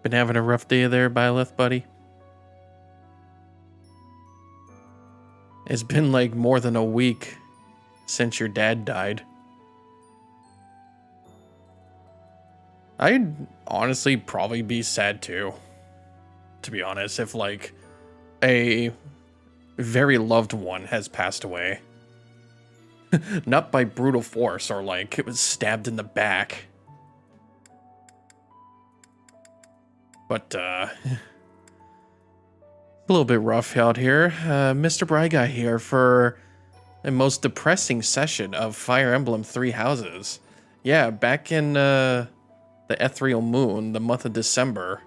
Been having a rough day there, Byleth, buddy? It's been like more than a week since your dad died. I'd honestly probably be sad too, to be honest, if like a very loved one has passed away. Not by brutal force or like it was stabbed in the back. But a little bit rough out here. MisterBriGuy here for the most depressing session of Fire Emblem Three Houses. Yeah, back in the Ethereal Moon, the month of December,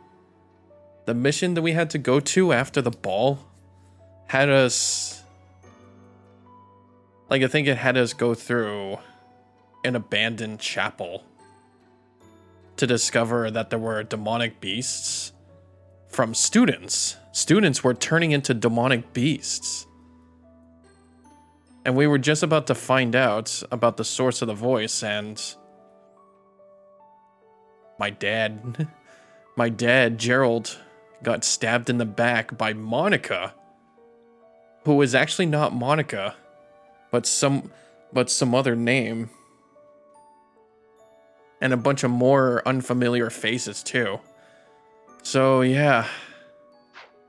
the mission that we had to go to after the ball had us... Like, I think it had us go through an abandoned chapel to discover that there were demonic beasts from students. Students were turning into demonic beasts. And we were just about to find out about the source of the voice, and my dad, Gerald, got stabbed in the back by Monica, who was actually not Monica, but some other name. And a bunch of more unfamiliar faces too. So yeah,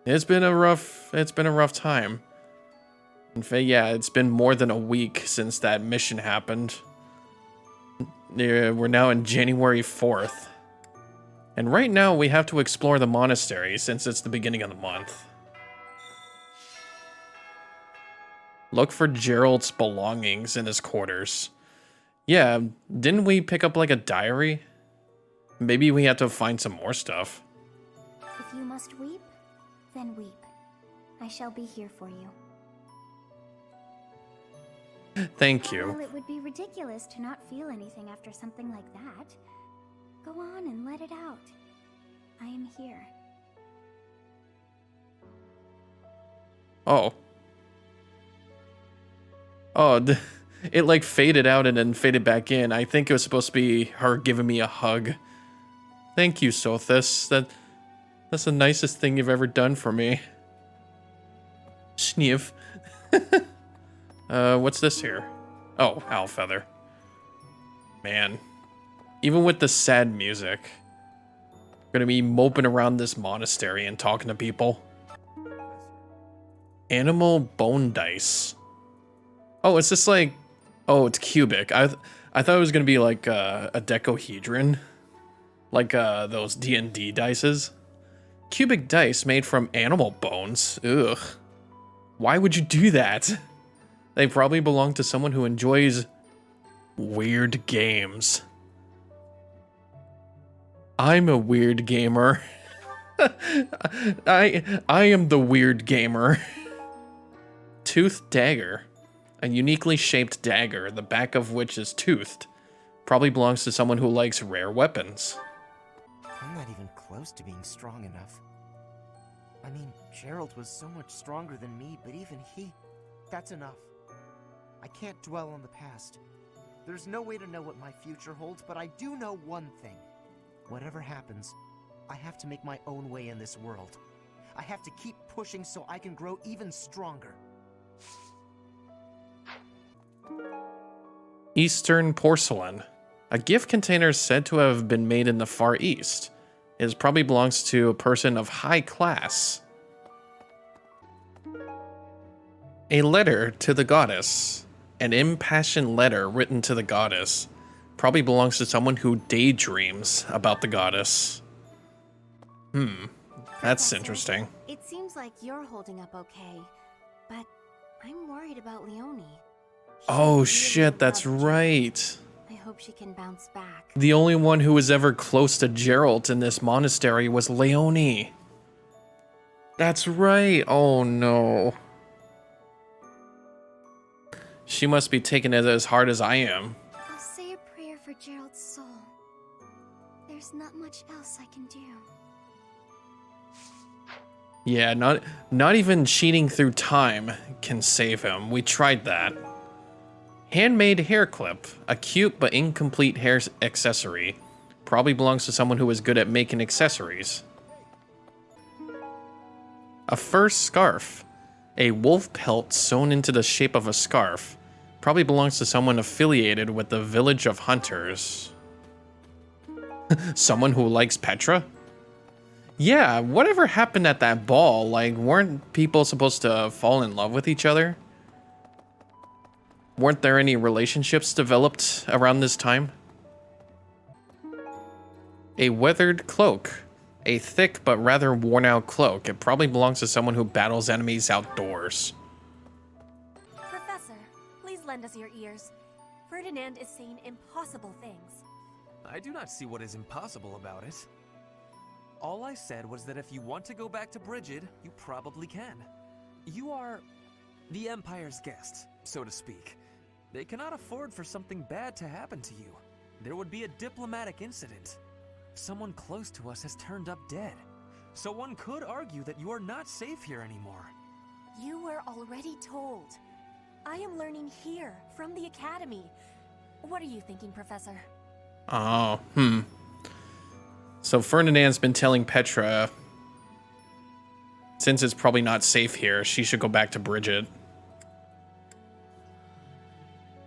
it's been a rough time. In fact, yeah, it's been more than a week since that mission happened. Yeah, we're now in January 4th. And right now we have to explore the monastery since it's the beginning of the month. Look for Gerald's belongings in his quarters. Yeah, didn't we pick up like a diary? Maybe we had to find some more stuff. If you must weep, then weep. I shall be here for you. Thank you. Well, it would be ridiculous to not feel anything after something like that. Go on and let it out. I am here. Oh. Oh, it like faded out and then faded back in. I think it was supposed to be her giving me a hug. Thank you, Sothis. That's the nicest thing you've ever done for me. Sneev. What's this here? Oh, owl feather. Man. Even with the sad music, I'm gonna be moping around this monastery and talking to people. Animal bone dice. Oh, it's just like... Oh, it's cubic. I thought it was gonna be like a decohedron. Like those D&D dices. Cubic dice made from animal bones. Ugh. Why would you do that? They probably belong to someone who enjoys weird games. I'm a weird gamer. I am the weird gamer. Toothed dagger. A uniquely shaped dagger, the back of which is toothed. Probably belongs to someone who likes rare weapons. I'm not even close to being strong enough. I mean, Gerald was so much stronger than me, but even he... That's enough. I can't dwell on the past. There's no way to know what my future holds, but I do know one thing. Whatever happens, I have to make my own way in this world. I have to keep pushing so I can grow even stronger. Eastern porcelain. A gift container said to have been made in the Far East. It probably belongs to a person of high class. A letter to the goddess. An impassioned letter written to the goddess. Probably belongs to someone who daydreams about the goddess. That's interesting. It seems like you're holding up okay, but I'm worried about Leonie. Oh shit, that's right. I hope she can bounce back. The only one who was ever close to Gerald in this monastery was Leonie. That's right. Oh no. She must be taking it as hard as I am. I'll say a prayer for Gerald's soul. There's not much else I can do. Yeah, not even cheating through time can save him. We tried that. Handmade hair clip. A cute but incomplete hair accessory. Probably belongs to someone who is good at making accessories. A fur scarf. A wolf pelt sewn into the shape of a scarf. Probably belongs to someone affiliated with the village of hunters. Someone who likes Petra? Yeah, whatever happened at that ball? Like, weren't people supposed to fall in love with each other? Weren't there any relationships developed around this time? A weathered cloak. A thick but rather worn out cloak. It probably belongs to someone who battles enemies outdoors. Professor, please lend us your ears. Ferdinand is saying impossible things. I do not see what is impossible about it. All I said was that if you want to go back to Brigid, you probably can. You are the Empire's guest, so to speak. They cannot afford for something bad to happen to you. There would be a diplomatic incident. Someone close to us has turned up dead. So one could argue that you are not safe here anymore. You were already told. I am learning here, from the Academy. What are you thinking, Professor? Oh, So Ferdinand's been telling Petra, since it's probably not safe here, she should go back to Brigid.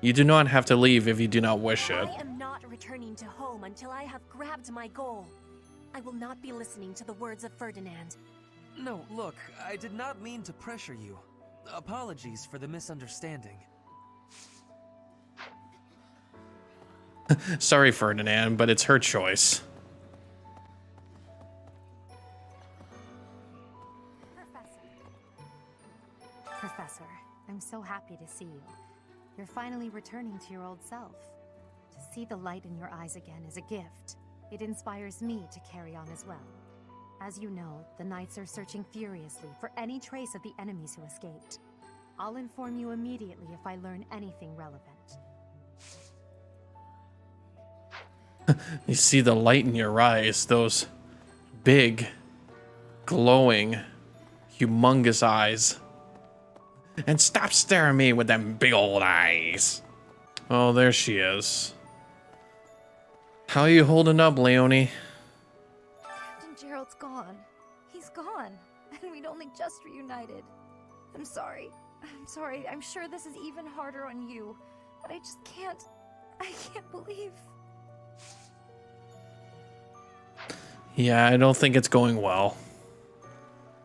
You do not have to leave if you do not wish it. I am not returning to home until I have grabbed my goal. I will not be listening to the words of Ferdinand. No, look, I did not mean to pressure you. Apologies for the misunderstanding. Sorry, Ferdinand, but it's her choice. Professor, I'm so happy to see you. You're finally returning to your old self. To see the light in your eyes again is a gift. It inspires me to carry on as well. As you know, the Knights are searching furiously for any trace of the enemies who escaped. I'll inform you immediately if I learn anything relevant. You see the light in your eyes, those big, glowing, humongous eyes. And stop staring at me with them big old eyes. Oh, there she is. How are you holding up, Leonie? Captain Gerald's gone. He's gone. And we'd only just reunited. I'm sorry. I'm sorry. I'm sure this is even harder on you. But I just can't... I can't believe... Yeah, I don't think it's going well.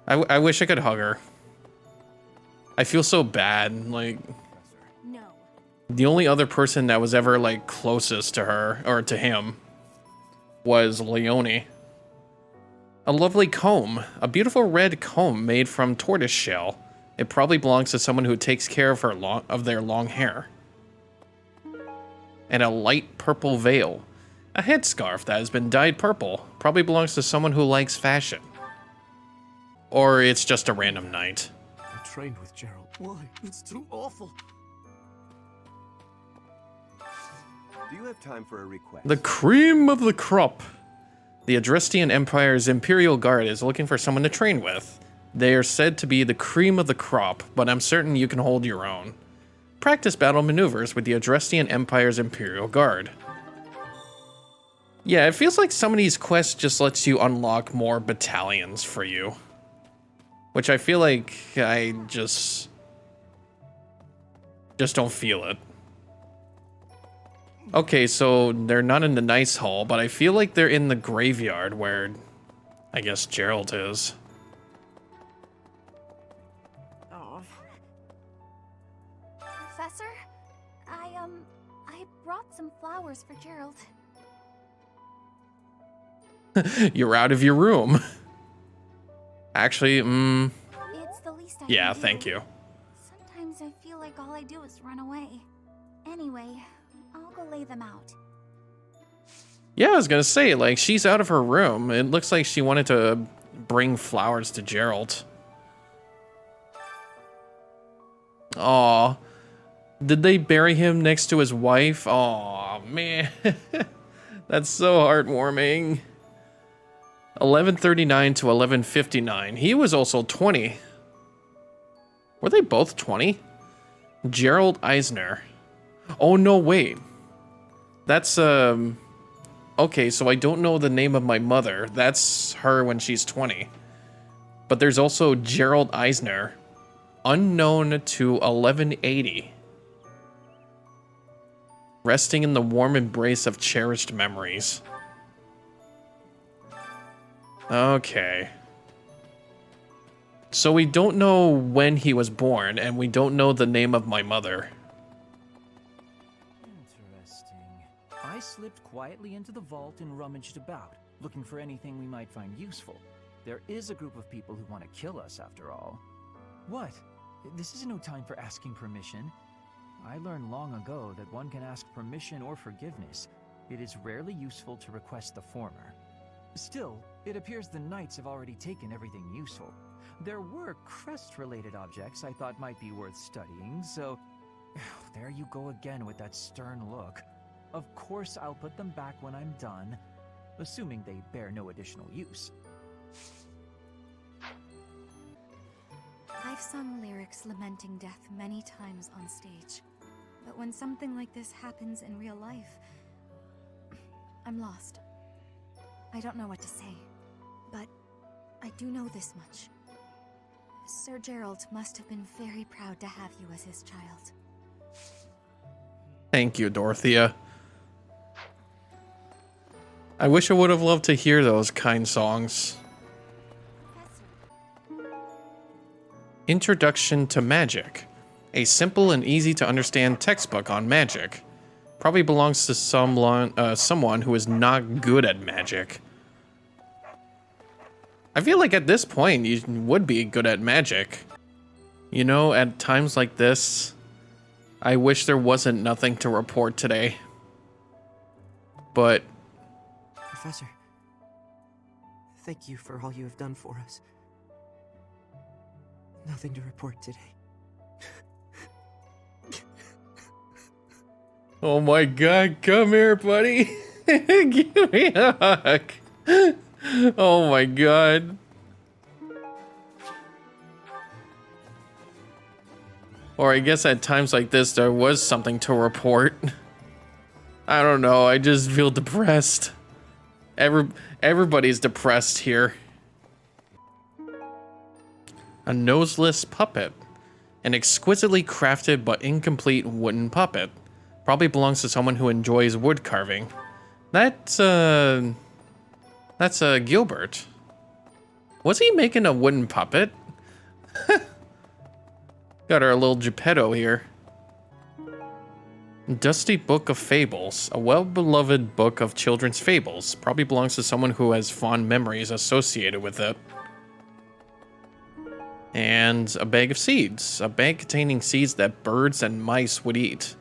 I wish I could hug her. I feel so bad, like... No. The only other person that was ever, like, closest to her, or to him, was Leonie. A lovely comb. A beautiful red comb made from tortoise shell. It probably belongs to someone who takes care of their long hair. And a light purple veil. A headscarf that has been dyed purple. Probably belongs to someone who likes fashion. Or it's just a random knight. I trained with Gerald. Why? It's too awful. Do you have time for a request? The cream of the crop. The Adrestian Empire's Imperial Guard is looking for someone to train with. They are said to be the cream of the crop, but I'm certain you can hold your own. Practice battle maneuvers with the Adrestian Empire's Imperial Guard. Yeah, it feels like some of these quests just lets you unlock more battalions for you. Which I feel like I just don't feel it. Okay, so they're not in the Nice Hall, but I feel like they're in the graveyard where I guess Gerald is. Oh. Professor? I brought some flowers for Gerald. You're out of your room. Actually, It's the least I yeah, can do. thank you. Sometimes I feel like all I do is run away. Anyway, I'll go lay them out. Yeah, I was gonna say, like, she's out of her room. It looks like she wanted to bring flowers to Gerald. Aw. Did they bury him next to his wife? Aw, man. That's so heartwarming. 1139 to 1159. He was also 20. Were they both 20? Gerald Eisner. Oh, no, wait. That's, okay, so I don't know the name of my mother. That's her when she's 20. But there's also Gerald Eisner, unknown to 1180. Resting in the warm embrace of cherished memories. Okay. So we don't know when he was born, and we don't know the name of my mother. Interesting. I slipped quietly into the vault and rummaged about, looking for anything we might find useful. There is a group of people who want to kill us, after all. What? This is no time for asking permission. I learned long ago that one can ask permission or forgiveness. It is rarely useful to request the former. Still, it appears the knights have already taken everything useful. There were crest-related objects I thought might be worth studying, so... There you go again with that stern look. Of course I'll put them back when I'm done, assuming they bear no additional use. I've sung lyrics lamenting death many times on stage. But when something like this happens in real life, I'm lost. I don't know what to say, but I do know this much. Sir Gerald must have been very proud to have you as his child. Thank you, Dorothea. I wish I would have loved to hear those kind songs. Introduction to Magic. A simple and easy to understand textbook on magic. Probably belongs to someone who is not good at magic. I feel like at this point you would be good at magic. You know, at times like this, I wish there wasn't nothing to report today. But... Professor, thank you for all you have done for us. Nothing to report today. Oh my god, come here, buddy. Give me a hug. Oh my god. Or I guess at times like this, there was something to report. I don't know, I just feel depressed. Everybody's depressed here. A noseless puppet. An exquisitely crafted but incomplete wooden puppet. Probably belongs to someone who enjoys wood carving. That's Gilbert. Was he making a wooden puppet? Got our little Geppetto here. Dusty Book of Fables. A well-beloved book of children's fables. Probably belongs to someone who has fond memories associated with it. And a bag of seeds. A bag containing seeds that birds and mice would eat.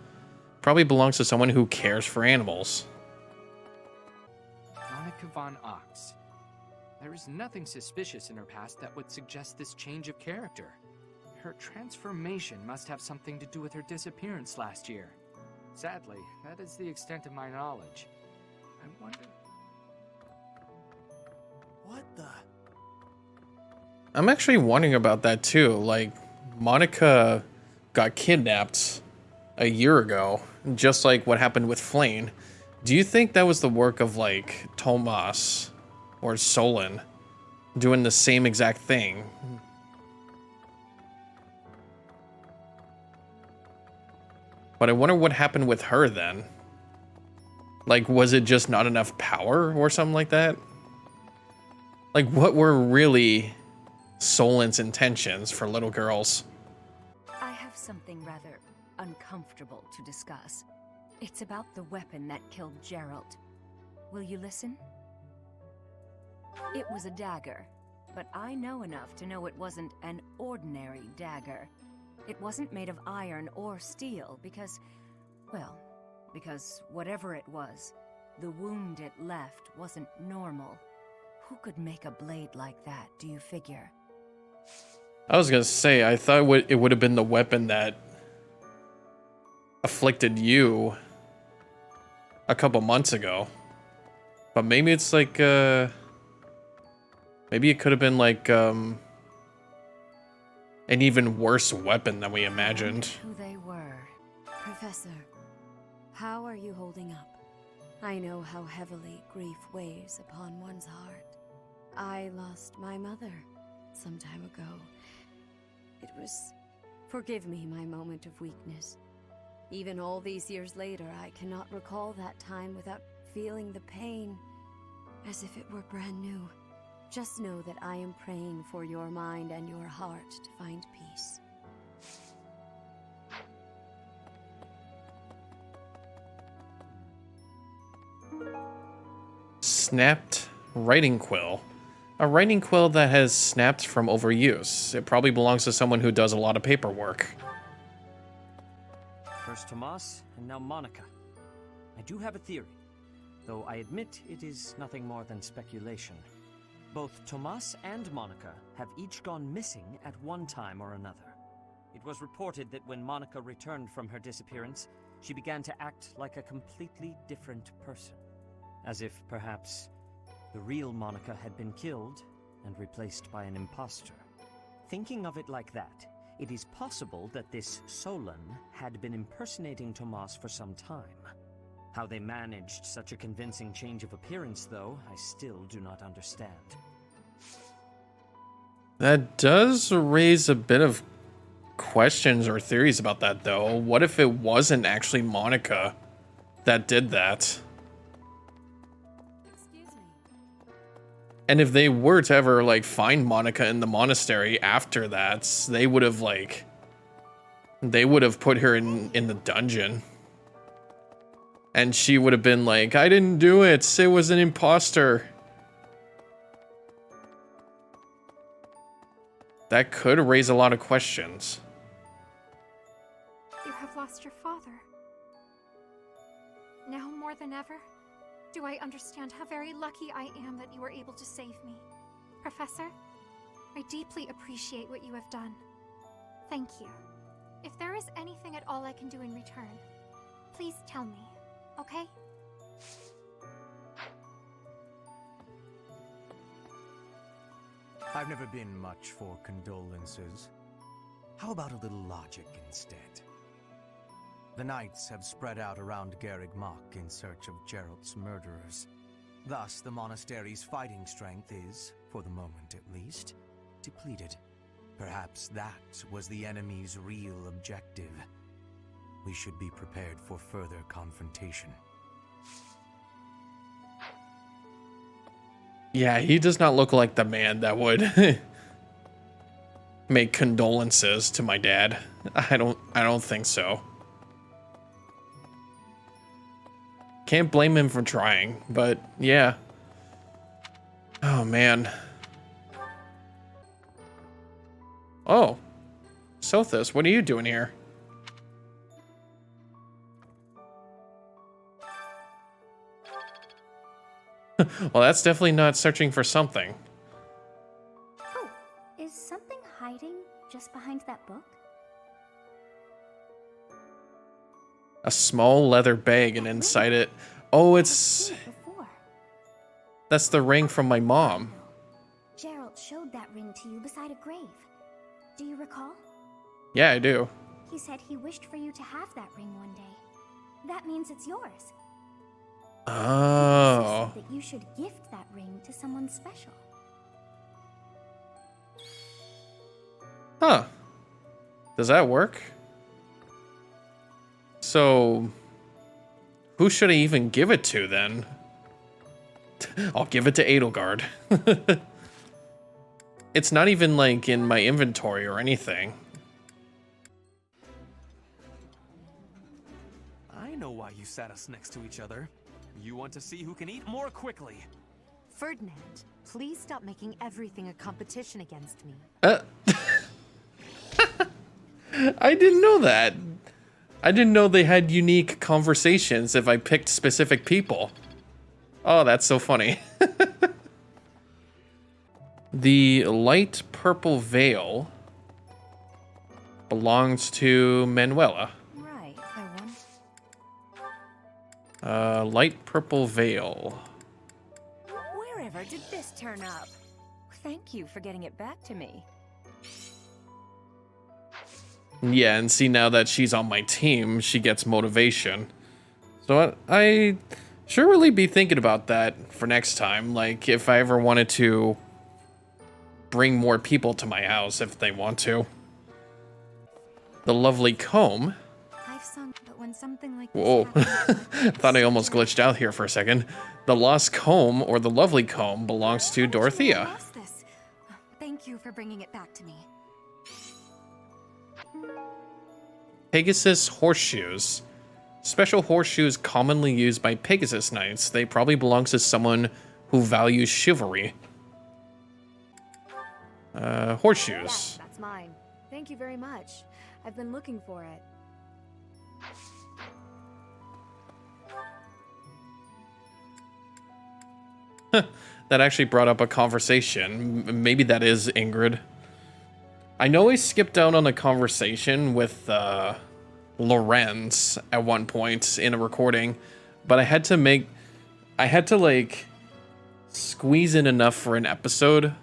Probably belongs to someone who cares for animals. Monica von Ox. There is nothing suspicious in her past that would suggest this change of character. Her transformation must have something to do with her disappearance last year. Sadly, that is the extent of my knowledge. I wonder... What the... I'm actually wondering about that too. Like, Monica got kidnapped a year ago, just like what happened with Flane. Do you think that was the work of, like, Tomas or Solon doing the same exact thing? But I wonder what happened with her then. Like, was it just not enough power or something like that? Like, what were really Solon's intentions for little girls? I have something rather uncomfortable to discuss. It's about the weapon that killed Gerald. Will you listen? It was a dagger, but I know enough to know it wasn't an ordinary dagger. It wasn't made of iron or steel because, well, because whatever it was, the wound it left wasn't normal. Who could make a blade like that, do you figure? I was gonna say, I thought it would have been the weapon that afflicted you a couple months ago. But maybe it's like, maybe it could have been like, an even worse weapon than we imagined. Who they were. Professor, how are you holding up? I know how heavily grief weighs upon one's heart. I lost my mother, some time ago. It was... Forgive me my moment of weakness. Even all these years later, I cannot recall that time without feeling the pain, as if it were brand new. Just know that I am praying for your mind and your heart to find peace. Snapped writing quill. A writing quill that has snapped from overuse. It probably belongs to someone who does a lot of paperwork. First Tomas, and now Monica. I do have a theory, though I admit it is nothing more than speculation. Both Tomas and Monica have each gone missing at one time or another. It was reported that when Monica returned from her disappearance, she began to act like a completely different person. As if, perhaps, the real Monica had been killed and replaced by an imposter. Thinking of it like that, it is possible that this Solon had been impersonating Tomas for some time. How they managed such a convincing change of appearance, though, I still do not understand. That does raise a bit of questions or theories about that, though. What if it wasn't actually Monica that did that? And if they were to ever, like, find Monica in the monastery after that, they would have, like... They would have put her in the dungeon. And she would have been like, I didn't do it. It was an imposter. That could raise a lot of questions. You have lost your father. Now more than ever, do I understand how very lucky I am that you were able to save me. Professor, I deeply appreciate what you have done. Thank you. If there is anything at all I can do in return, please tell me, okay? I've never been much for condolences. How about a little logic instead? The knights have spread out around Garreg Mach in search of Geralt's murderers. Thus, the monastery's fighting strength is, for the moment at least, depleted. Perhaps that was the enemy's real objective. We should be prepared for further confrontation. Yeah, he does not look like the man that would make condolences to my dad. I don't think so. Can't blame him for trying, but yeah. Oh man. Oh, Sothis, what are you doing here? Well, that's definitely not searching for something. Oh, is something hiding just behind that book? A small leather bag, and inside it... Oh, it's... That's the ring from my mom. Geralt showed that ring to you beside a grave. Do you recall? Yeah, I do. He said he wished for you to have that ring one day. That means it's yours. Oh. He also said that you should gift that ring to someone special. Huh. Does that work? So, who should I even give it to then? I'll give it to Edelgard. It's not even like in my inventory or anything. I know why you sat us next to each other. You want to see who can eat more quickly. Ferdinand, please stop making everything a competition against me. I didn't know that. I didn't know they had unique conversations if I picked specific people. Oh, that's so funny. The light purple veil belongs to Manuela. Right, I want... Light purple veil. Wherever did this turn up? Thank you for getting it back to me. Yeah, and see, now that she's on my team, she gets motivation. So I should really be thinking about that for next time. Like, if I ever wanted to bring more people to my house if they want to. The lovely comb. I've sung, but when something like Whoa. this happens, Thought I almost glitched out here for a second. The lost comb, or the lovely comb, belongs to Dorothea. lost this. Thank you for bringing it back to me. Pegasus horseshoes. Special horseshoes commonly used by Pegasus Knights. They probably belong to someone who values chivalry. Horseshoes. Yeah, that's mine. Thank you very much. I've been looking for it. That actually brought up a conversation. Maybe that is Ingrid. I know I skipped out on a conversation with Lorenz at one point in a recording, but I had to like squeeze in enough for an episode.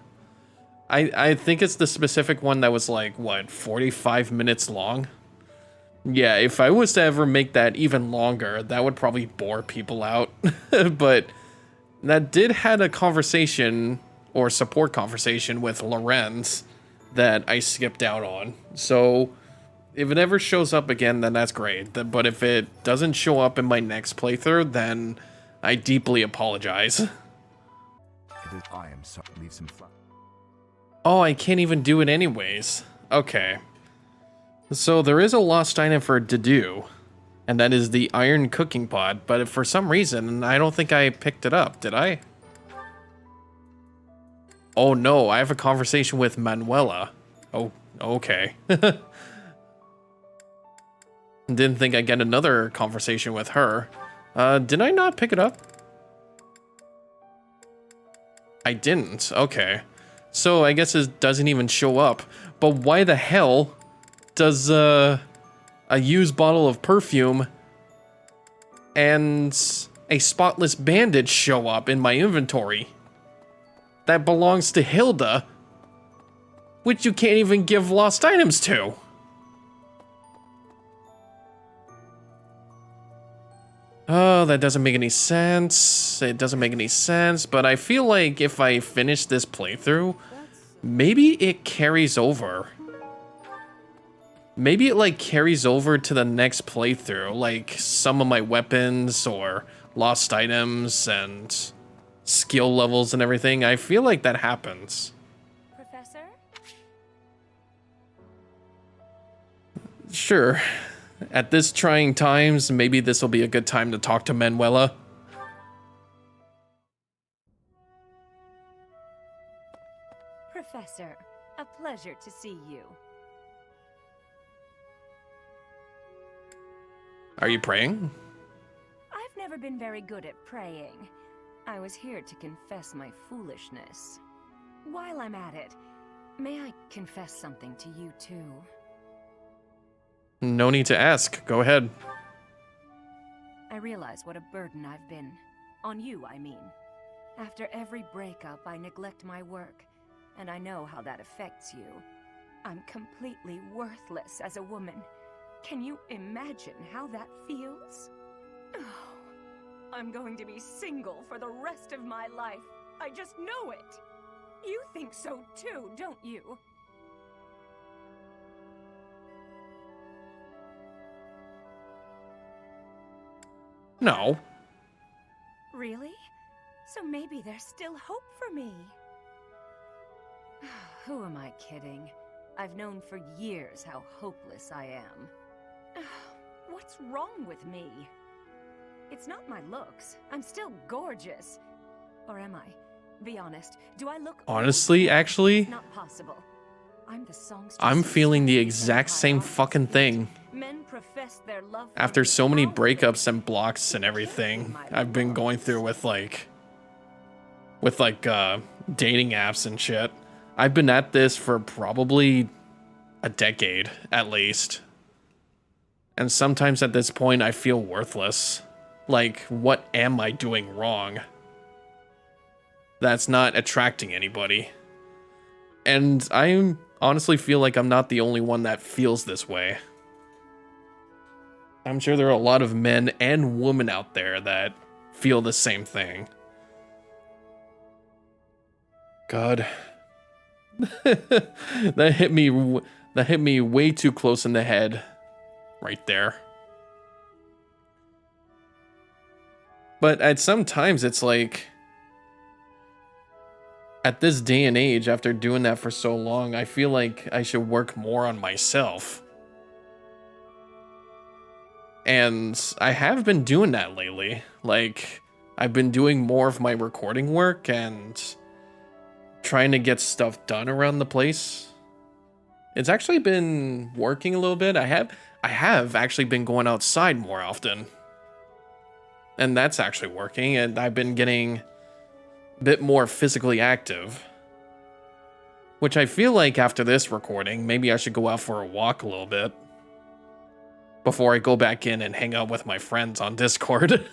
I think it's the specific one that was like, what, 45 minutes long? Yeah, if I was to ever make that even longer, that would probably bore people out. But that did had a conversation or support conversation with Lorenz that I skipped out on. So if it ever shows up again, then that's great. But if it doesn't show up in my next playthrough, then I deeply apologize. I am sorry. Leave some fun. Oh, I can't even do it anyways. Okay. So there is a lost item for Dedu, and that is the iron cooking pot, but for some reason, I don't think I picked it up, did I? Oh no, I have a conversation with Manuela. Oh, okay. Didn't think I'd get another conversation with her. Did I not pick it up? I didn't, okay. So I guess it doesn't even show up. But why the hell does a used bottle of perfume and a spotless bandage show up in my inventory? That belongs to Hilda, which you can't even give lost items to. Oh, that doesn't make any sense. It doesn't make any sense, but I feel like if I finish this playthrough, maybe it carries over. Maybe it like carries over to the next playthrough, like some of my weapons or lost items and skill levels and everything. I feel like that happens. Professor? Sure. At this trying times, maybe this will be a good time to talk to Manuela. Professor, a pleasure to see you. Are you praying? I've never been very good at praying. I was here to confess my foolishness. While I'm at it, may I confess something to you too? No need to ask. Go ahead. I realize what a burden I've been. On you, I mean. After every breakup, I neglect my work, and I know how that affects you. I'm completely worthless as a woman. Can you imagine how that feels? Oh, I'm going to be single for the rest of my life. I just know it. You think so too, don't you? No. Really? So maybe there's still hope for me. Who am I kidding? I've known for years how hopeless I am. What's wrong with me? It's not my looks. I'm still gorgeous. Or am I? Be honest. Do I look Honestly, actually, not possible. I'm the songstress. I'm feeling the exact same fucking thing. Men profess their love for After me so many proudly. breakups and blocks and everything I've been going through with like dating apps and shit. I've been at this for probably a decade at least. And sometimes at this point I feel worthless. Like, what am I doing wrong? That's not attracting anybody. And I honestly feel like I'm not the only one that feels this way. I'm sure there are a lot of men and women out there that feel the same thing. God. That hit me way too close in the head. Right there. But at some times it's like, at this day and age, after doing that for so long, I feel like I should work more on myself. And I have been doing that lately. Like, I've been doing more of my recording work and trying to get stuff done around the place. It's actually been working a little bit. I have actually been going outside more often. And that's actually working, and I've been getting a bit more physically active. Which I feel like after this recording, maybe I should go out for a walk a little bit. Before I go back in and hang out with my friends on Discord.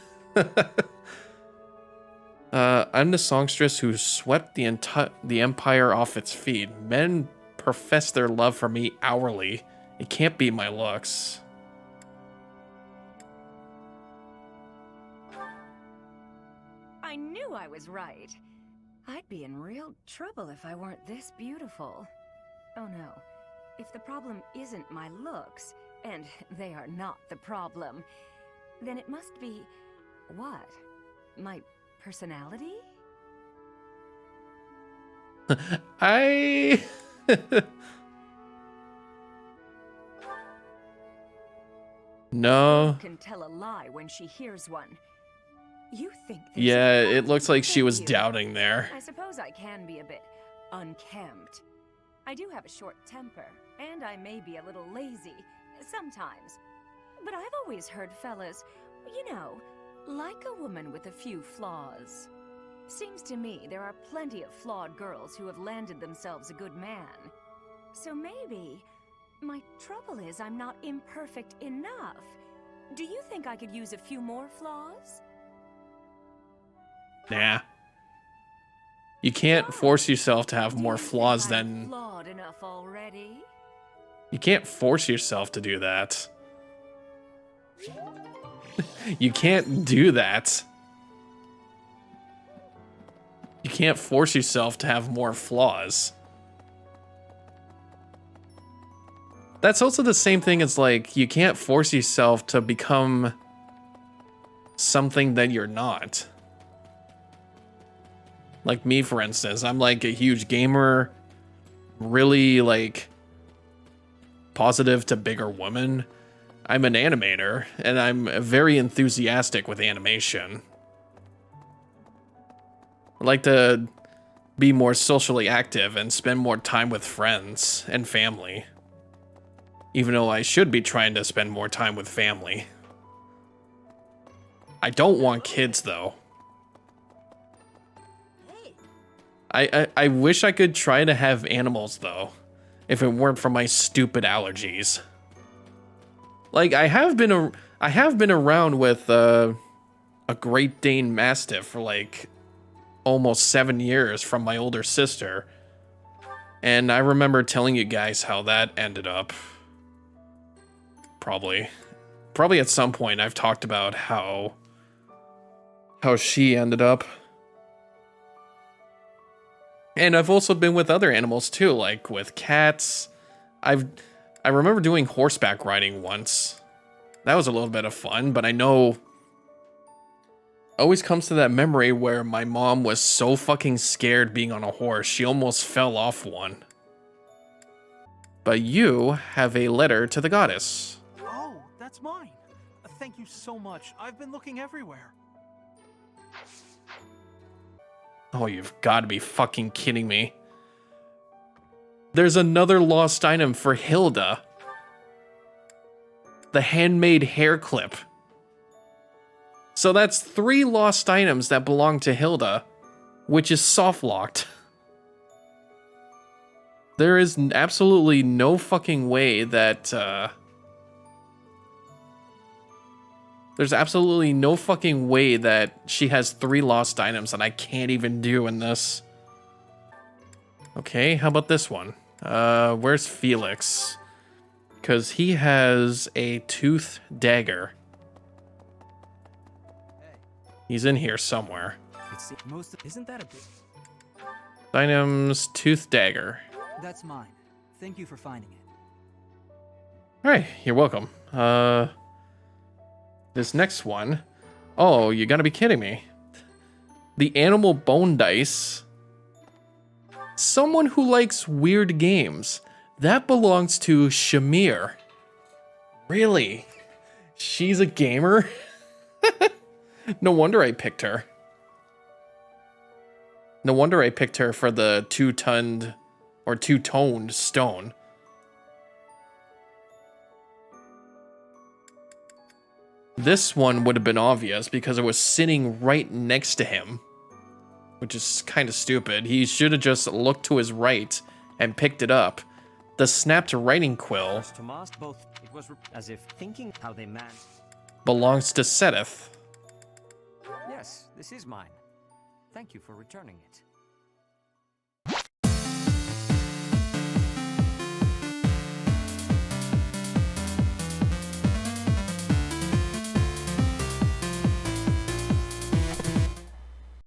I'm the songstress who swept the Empire off its feet. Men profess their love for me hourly. It can't be my looks. I knew I was right. I'd be in real trouble if I weren't this beautiful. Oh no. If the problem isn't my looks, and they are not the problem, then it must be... what? My personality? No. Can tell a lie when she hears one. You think Yeah, it looks like she was doubting there. I suppose I can be a bit unkempt. I do have a short temper, and I may be a little lazy sometimes. But I've always heard fellas, you know, like a woman with a few flaws. Seems to me there are plenty of flawed girls who have landed themselves a good man. So maybe my trouble is I'm not imperfect enough. Do you think I could use a few more flaws? Nah. You can't force yourself to have more flaws than... Flawed enough already? You can't force yourself to do that. You can't do that. You can't force yourself to have more flaws. That's also the same thing as, like, you can't force yourself to become something that you're not. Like me, for instance, I'm like a huge gamer, really like positive to bigger women. I'm an animator, and I'm very enthusiastic with animation. I like to be more socially active and spend more time with friends and family. Even though I should be trying to spend more time with family. I don't want kids, though. I wish I could try to have animals, though, if it weren't for my stupid allergies. Like, I have been around with a Great Dane Mastiff for like almost 7 years from my older sister, and I remember telling you guys how that ended up. Probably at some point I've talked about how she ended up. And I've also been with other animals too, like with cats. I remember doing horseback riding once. That was a little bit of fun, but I know always comes to that memory where my mom was so fucking scared being on a horse, she almost fell off one. But you have a letter to the goddess. Oh, that's mine. Thank you so much. I've been looking everywhere. Oh, you've got to be fucking kidding me. There's another lost item for Hilda. The handmade hair clip. So that's 3 lost items that belong to Hilda, which is soft-locked. There is absolutely no fucking way that, there's absolutely no fucking way that she has 3 lost items that I can't even do in this. Okay, how about this one? Where's Felix? Because he has a tooth dagger. He's in here somewhere. Isn't that a big... Items, tooth dagger. That's mine. Thank you for finding it. Alright, you're welcome. This next one. Oh, you gotta be kidding me. The animal bone dice. Someone who likes weird games. That belongs to Shamir. Really? She's a gamer? No wonder I picked her. No wonder I picked her for the two-toned or two-toned stone. This one would have been obvious because it was sitting right next to him, which is kind of stupid. He should have just looked to his right and picked it up. The snapped writing quill It was as if thinking how they managed. Belongs to Sedith. Yes, this is mine. Thank you for returning it.